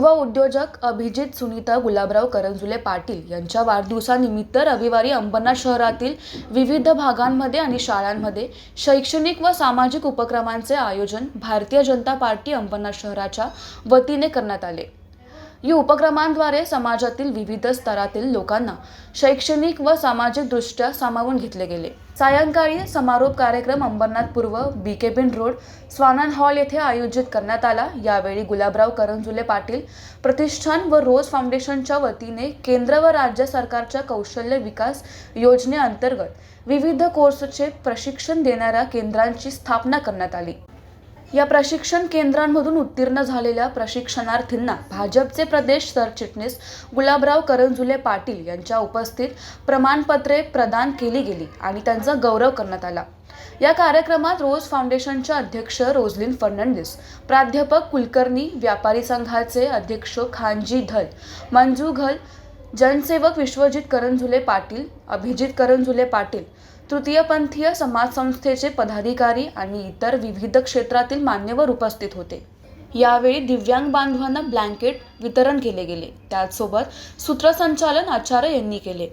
युवा उद्योजक अभिजित सुनीता गुलाबराव करंजुले पाटील यांच्या वाढदिवसानिमित्त रविवारी अंबरनाथ शहरातील विविध भागांमध्ये आणि शाळांमध्ये शैक्षणिक व सामाजिक उपक्रमांचे आयोजन भारतीय जनता पार्टी अंबरनाथ शहराच्या वतीने करण्यात आले। या उपक्रमांद्वारे समाजातील विविध स्तरातील लोकांना शैक्षणिक व सामाजिक दृष्ट्या सामावून घेतले गेले। सायंकाळी समारोप कार्यक्रम अंबरनाथ पूर्व बीके बिन रोड स्वानंद हॉल येथे आयोजित करण्यात आला। यावेळी गुलाबराव करंजुले पाटील प्रतिष्ठान व रोज फाउंडेशनच्या वतीने केंद्र व राज्य सरकारच्या कौशल्य विकास योजनेअंतर्गत विविध कोर्सचे प्रशिक्षण देणाऱ्या केंद्रांची स्थापना करण्यात आली। या प्रशिक्षण केंद्रांमधून उत्तीर्ण झालेल्या प्रशिक्षणार्थींना भाजपचे प्रदेश सरचिटणीस गुलाबराव करंजुले पाटील यांच्या उपस्थित प्रमाणपत्रे प्रदान केली गेली आणि त्यांचा गौरव करण्यात आला। या कार्यक्रमात रोज फाउंडेशनचे अध्यक्ष रोजलिन फर्नांडिस, प्राध्यापक कुलकर्णी, व्यापारी संघाचे अध्यक्ष खानजी धल, मंजू घल, जनसेवक विश्वजित करंजुले पाटील, अभिजित करंजुले पाटील, तृतीयपंथीय समाज संस्थेचे पदाधिकारी आणि इतर विविध क्षेत्रातील मान्यवर उपस्थित होते। यावेळी दिव्यांग बांधवांना ब्लँकेट वितरण केले गेले। त्याचसोबत सूत्रसंचालन आचार्य यांनी केले।